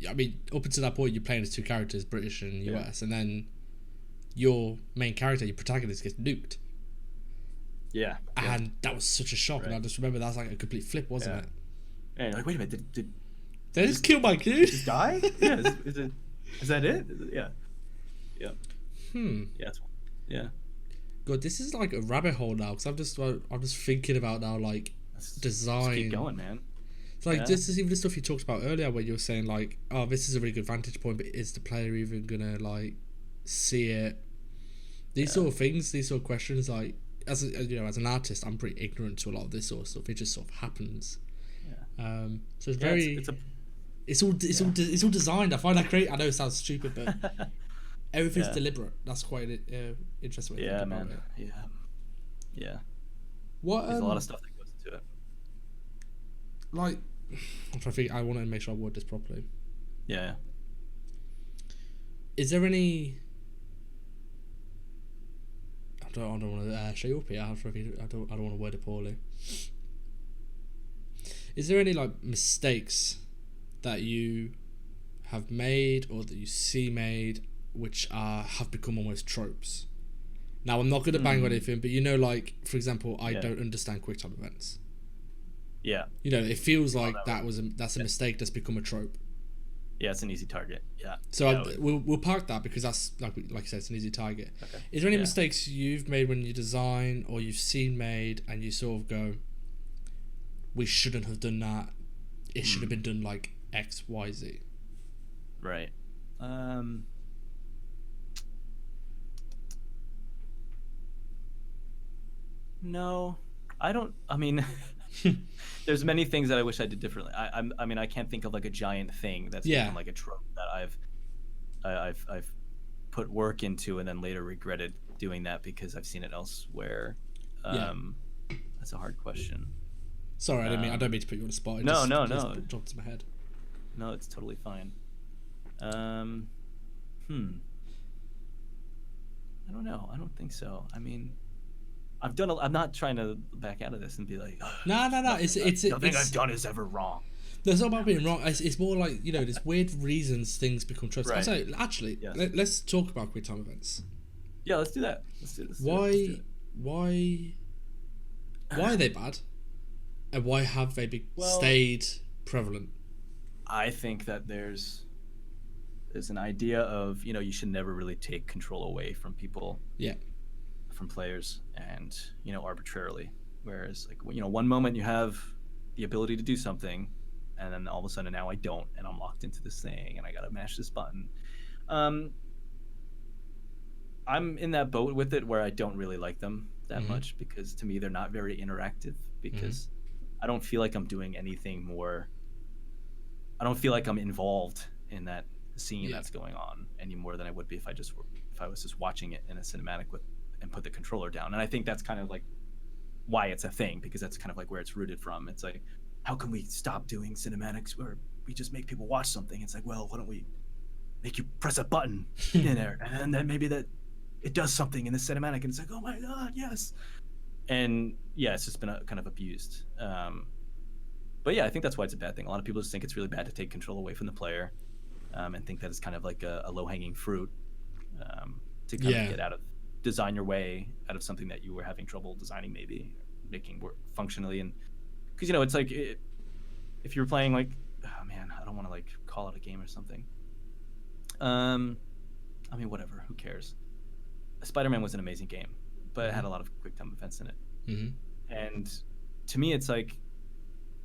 I mean, up until that point, you're playing as two characters, British and US, and then your main character, your protagonist, gets nuked.
Yeah.
And that was such a shock, and I just remember that was like a complete flip, wasn't it?
And like, wait a minute, did
they just kill my dude?
Just die? Yeah, is that it? Yeah. Yeah. Yeah.
God, this is like a rabbit hole now, because I'm just thinking about now, like, design.
Just keep going, man.
It's like, this is even the stuff you talked about earlier, where you were saying like, oh, this is a really good vantage point, but is the player even gonna like see it? These sort of things, these sort of questions, like, as an artist, I'm pretty ignorant to a lot of this sort of stuff. It just sort of happens. So it's very. It's all designed. I find that great. I know it sounds stupid, but everything's deliberate. That's quite an interesting way to think about it.
Yeah.
What?
There's a lot of stuff that goes into it.
Like, I'm trying to think. I want to make sure I word this properly.
Yeah.
Is there any? I don't want to show you up here. I don't want to word it poorly. Is there any like mistakes that you have made or that you see made which have become almost tropes? Now, I'm not going to bang on anything, but like, for example, I don't understand QuickTime events.
Yeah.
It feels like that's a mistake that's become a trope.
Yeah, it's an easy target. Yeah.
So we'll park that, because that's like I said, it's an easy target.
Okay.
Is there any mistakes you've made when you design, or you've seen made, and you sort of go, we shouldn't have done that. It should have been done like X, Y, Z.
Right. No, I don't. I mean, there's many things that I wish I did differently. I mean, I can't think of like a giant thing that's become like a trope that I've put work into and then later regretted doing that because I've seen it elsewhere. That's a hard question.
Sorry, I don't mean to put you on the spot.
No.
It dropped to my head.
No, it's totally fine. I don't know. I don't think so. I mean, I'm not trying to back out of this and be like,
no. Nothing
I've done is ever wrong.
There's not about being wrong. It's more like, there's weird reasons things become tropes.
Right.
So actually, let's talk about QuickTime events.
Yeah, let's do that. Let's do this.
Why are they bad? And why have they stayed prevalent?
I think that there's an idea of, you should never really take control away from people.
Yeah.
From players and, arbitrarily. Whereas, like, one moment you have the ability to do something, and then all of a sudden now I don't, and I'm locked into this thing, and I gotta mash this button. I'm in that boat with it where I don't really like them that much, because to me they're not very interactive, because I don't feel like I'm doing anything more. I don't feel like I'm involved in that scene that's going on any more than I would be if I was just watching it in a cinematic and put the controller down. And I think that's kind of like why it's a thing, because that's kind of like where it's rooted from. It's like, how can we stop doing cinematics where we just make people watch something? It's like, well, why don't we make you press a button in there, and then maybe that it does something in the cinematic, and it's like, oh my god, yes. And it's just been kind of abused. But I think that's why it's a bad thing. A lot of people just think it's really bad to take control away from the player, and think that it's kind of like a low-hanging fruit to kind of get out of, design your way out of something that you were having trouble designing, maybe making work functionally. And because it's like if you're playing like, oh man, I don't want to like call it a game or something. I mean, whatever, who cares? Spider-Man was an amazing game, but it had a lot of quick time events in it.
Mm-hmm.
And to me, it's like,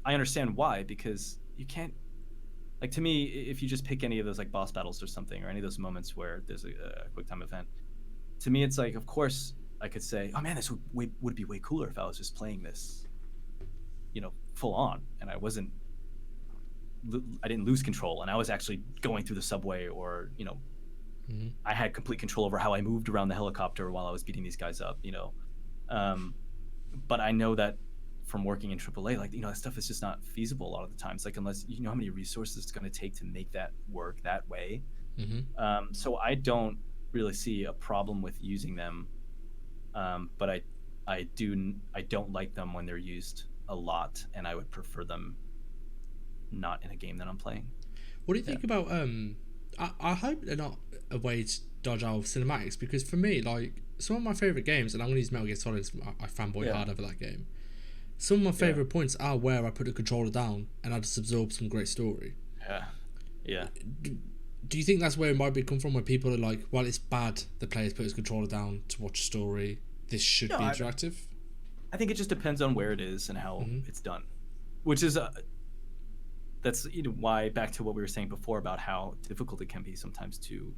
I understand why, because you can't, like, to me, if you just pick any of those like boss battles or something, or any of those moments where there's a quick time event, to me, it's like, of course I could say, oh man, this would be way cooler if I was just playing this, full on, and I didn't lose control, and I was actually going through the subway, or
Mm-hmm.
I had complete control over how I moved around the helicopter while I was beating these guys up. But I know that from working in AAA, like, that stuff is just not feasible a lot of the times. Like, unless you know how many resources it's going to take to make that work that way.
Mm-hmm.
So I don't really see a problem with using them. But I don't like them when they're used a lot, and I would prefer them not in a game that I'm playing.
What do you think about I hope they're not a way to dodge out of cinematics, because for me, like, some of my favourite games, and I'm going to use Metal Gear Solid, I fanboy hard over that game. Some of my favourite points are where I put the controller down and I just absorb some great story.
Yeah.
Do you think that's where it might be come from, where people are like, well, it's bad the players put his controller down to watch a story, this should be interactive?
I think it just depends on where it is and how it's done, which is that's why, back to what we were saying before about how difficult it can be sometimes to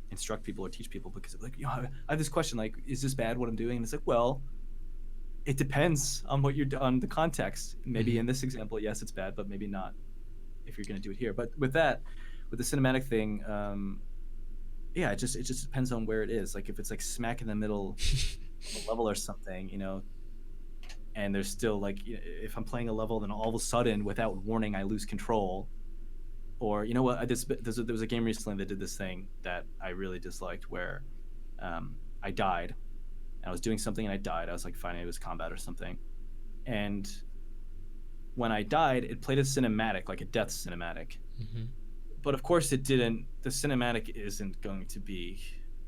instruct people or teach people, because like, I have this question, like, is this bad what I'm doing? And it's like, well, it depends on what you're on the context. Maybe in this example, yes, it's bad, but maybe not if you're going to do it here. But with the cinematic thing, it just depends on where it is. Like, if it's like smack in the middle of a level or something, and there's still like, if I'm playing a level, then all of a sudden, without warning, I lose control. Or, what, there was a game recently that did this thing that I really disliked, where I died. I was doing something and I died. I was like fighting, it was combat or something. And when I died, it played a cinematic, like a death cinematic.
Mm-hmm.
But of course the cinematic isn't going to be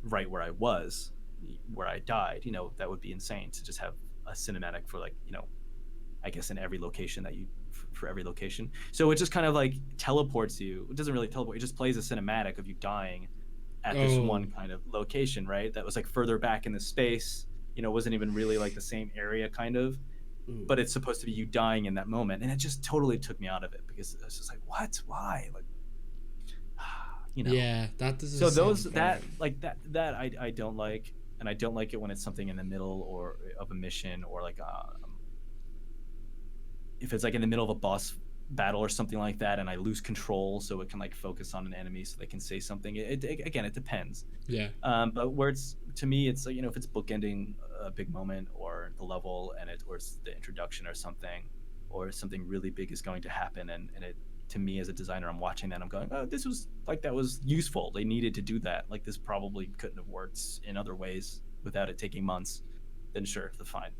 right where I was, where I died. That would be insane to just have a cinematic for, like, I guess in every location for every location. So it just kind of like teleports you. It doesn't really teleport. It just plays a cinematic of you dying at this one kind of location, right? That was like further back in the space, wasn't even really like the same area kind of, but it's supposed to be you dying in that moment. And it just totally took me out of it, because it was just like, what, why? Like,
Yeah, that doesn't
so
sound
those,
fair.
that I don't like. And I don't like it when it's something in the middle or of a mission, or like if it's like in the middle of a boss battle or something like that, and I lose control, so it can like focus on an enemy so they can say something. Again, it depends.
Yeah.
But where it's, to me, it's like, if it's bookending a big moment or the level, or it's the introduction or something really big is going to happen, and it, to me as a designer, I'm watching that, I'm going, oh, this was like, that was useful. They needed to do that. Like, this probably couldn't have worked in other ways without it taking months. Then sure, that's fine.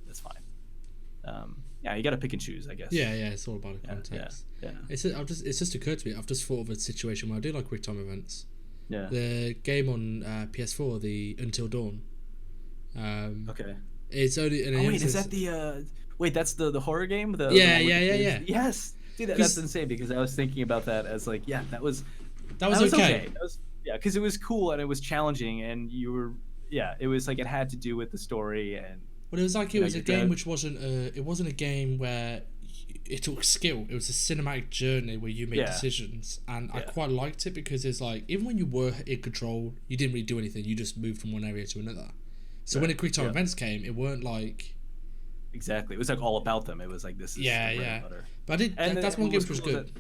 You got to pick and choose, I guess.
Yeah, it's all about the context.
Yeah.
It's just occurred to me. I've just thought of a situation where I do like quick time events.
Yeah.
The game on PS4, the Until Dawn.
Okay.
It's only.
Is that the? Wait, that's the horror game.
Yeah.
Yes. Dude, that's insane, because I was thinking about that as like, that was
okay.
Because it was cool and it was challenging, and it was like, it had to do with the story. And
But it was like, it was a game which wasn't a game where it took skill. It was a cinematic journey where you made decisions, and I quite liked it, because it's like, even when you were in control, you didn't really do anything. You just moved from one area to another. So when the quick time events came, it weren't like.
Exactly, it was like all about them. It was like, this is the bread and butter.
But that's one game which was good.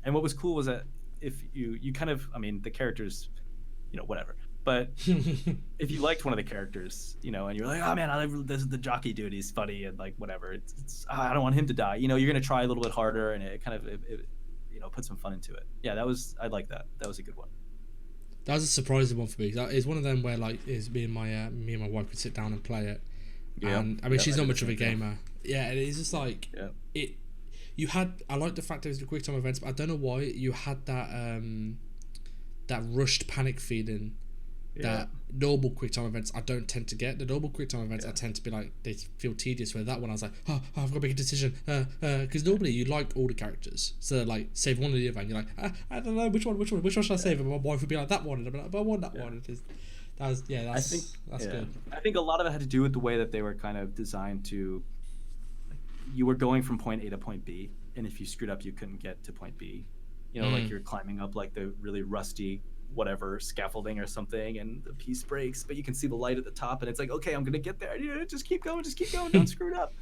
And what was cool was that if you kind of, I mean, the characters, whatever. But if you liked one of the characters, and you're like, oh man, this is the jockey dude, he's funny, and like, whatever. I don't want him to die. You're gonna try a little bit harder, and it kind of put some fun into it. Yeah, I like that. That was a good one.
That was a surprising one for me. That is one of them where, like, me and my wife could sit down and play it. Yeah. And I mean, she's not much of a gamer. Yeah, and it's just like it. You had. I like the fact that it was the quick time events, but I don't know why you had that rushed panic feeling. That normal quick time events I don't tend to get. The normal quick time events I tend to be like, they feel tedious. Where that one I was like, I've got to make a decision. Because normally you like all the characters, so like save one or the other, and you're like, I don't know which one should I save? And my wife would be like, that one, and I'd be like, but I want that one. That's
Yeah.
good.
I think a lot of it had to do with the way that they were kind of designed to. You were going from point A to point B, and if you screwed up, you couldn't get to point B. Like you're climbing up like the really rusty whatever scaffolding or something, and the piece breaks, but you can see the light at the top, and it's like, okay, I'm gonna get there. Just keep going, don't screw it up.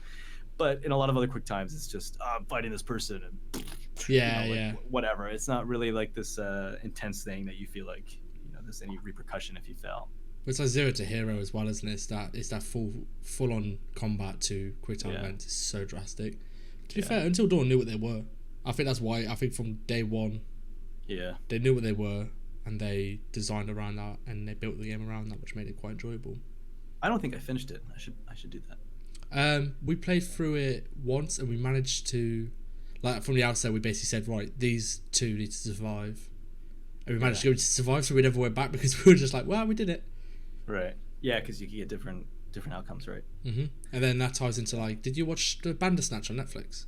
But in a lot of other quick times, it's just I'm fighting this person, and whatever. It's not really like this intense thing that you feel like there's any repercussion if you fail.
It's like 0 to hero as well, isn't it? It's that full on combat to quick time events. It's so drastic. To be fair, Until Dawn knew what they were. I think that's why. I think from day one, they knew what they were, and they designed around that, and they built the game around that, which made it quite enjoyable.
I don't think I finished it. I should do that.
We played through it once, and we managed to, like, from the outset, we basically said, right, these two need to survive, and we managed to go to survive, so we never went back because we were just like, well, we did it.
Right. Yeah, because you can get different outcomes, right?
Mm-hmm. And then that ties into, like, did you watch the Bandersnatch on Netflix?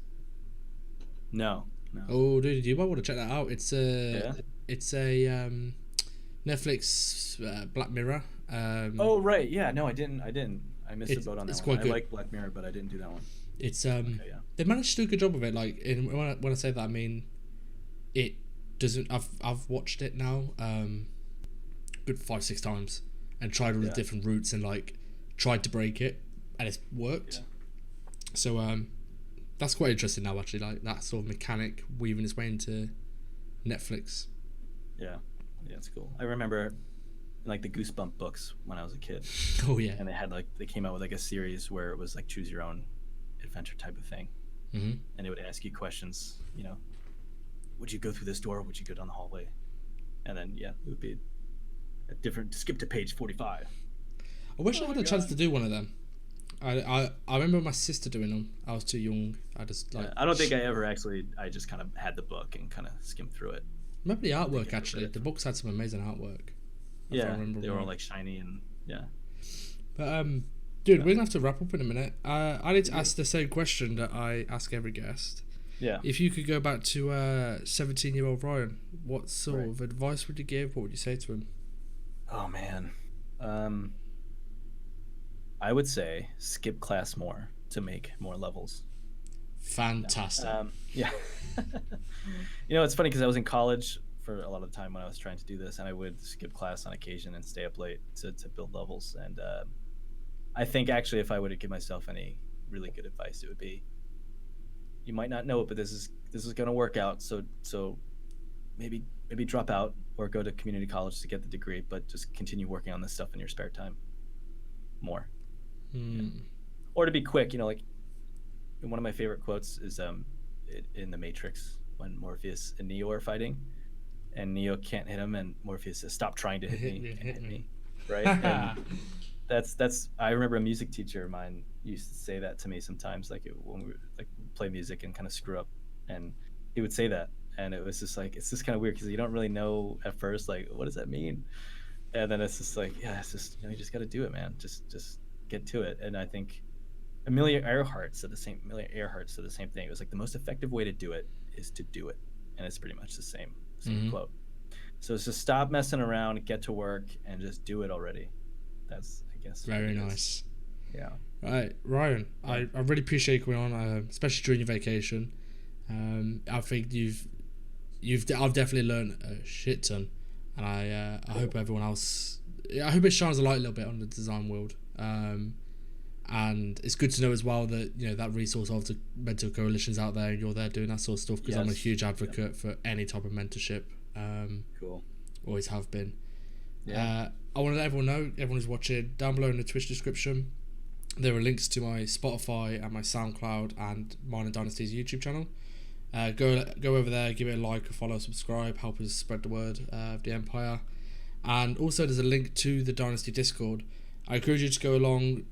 No.
Oh, dude, you might want to check that out. It's a Netflix Black Mirror.
Oh right, yeah. No, I didn't. I missed the boat on that
it's
one.
quite good.
I like Black Mirror, but I didn't do that one.
It's they managed to do a good job of it. Like, when I say that, I mean it doesn't. I've watched it now, good 5-6 times, and tried all the different routes and like tried to break it, and it's worked. Yeah. So that's quite interesting now, actually. Like that sort of mechanic weaving its way into Netflix.
Yeah, it's cool. I remember like the Goosebump books when I was a kid.
Oh yeah.
And they came out with like a series where it was like choose your own adventure type of thing.
Mm-hmm.
And it would ask you questions. Would you go through this door? Or would you go down the hallway? And then it would be a different. Skip to page 45.
I wish I had a chance to do one of them. I remember my sister doing them. I was too young. I just like.
I don't think I ever actually. I just kind of had the book and kind of skimmed through it.
Remember the artwork actually. The books had some amazing artwork.
Yeah, they were all like shiny and
But dude, we're gonna have to wrap up in a minute. I need to ask the same question that I ask every guest.
Yeah.
If you could go back to 17-year-old Ryan, what sort of advice would you give? What would you say to him?
Oh man. I would say skip class more to make more levels.
Fantastic.
Yeah. It's funny because I was in college for a lot of the time when I was trying to do this, and I would skip class on occasion and stay up late to build levels. And I think actually if I were to give myself any really good advice, it would be, you might not know it, but this is going to work out. So maybe drop out or go to community college to get the degree, but just continue working on this stuff in your spare time more. Or to be quick, like one of my favorite quotes is in The Matrix when Morpheus and Neo are fighting, and Neo can't hit him, and Morpheus says, "Stop trying to hit me," right? And that's. I remember a music teacher of mine used to say that to me sometimes, like when we would like play music and kind of screw up, and he would say that, and it was just like it's just kind of weird because you don't really know at first, like, what does that mean? And then it's just like, it's just you just got to do it, man. Just get to it. And I think Amelia Earhart said the same thing. It was like the most effective way to do it is to do it, and it's pretty much the same quote. So it's just stop messing around, get to work, and just do it already. That's, I guess,
very nice.
Yeah.
Right, Ryan, I really appreciate you coming on, especially during your vacation. I think I've definitely learned a shit ton, and I hope everyone else. I hope it shines a light a little bit on the design world. And it's good to know as well that that resource of the mentor coalitions out there, and you're there doing that sort of stuff, because I'm a huge advocate for any type of mentorship.
Cool.
Always have been. I want to let everyone know, everyone who's watching, down below in the Twitch description there are links to my Spotify and my SoundCloud and mine and Dynasty's YouTube channel. Go over there, give it a like, a follow, subscribe, help us spread the word of the Empire. And also there's a link to the Dynasty Discord. I encourage you to go along,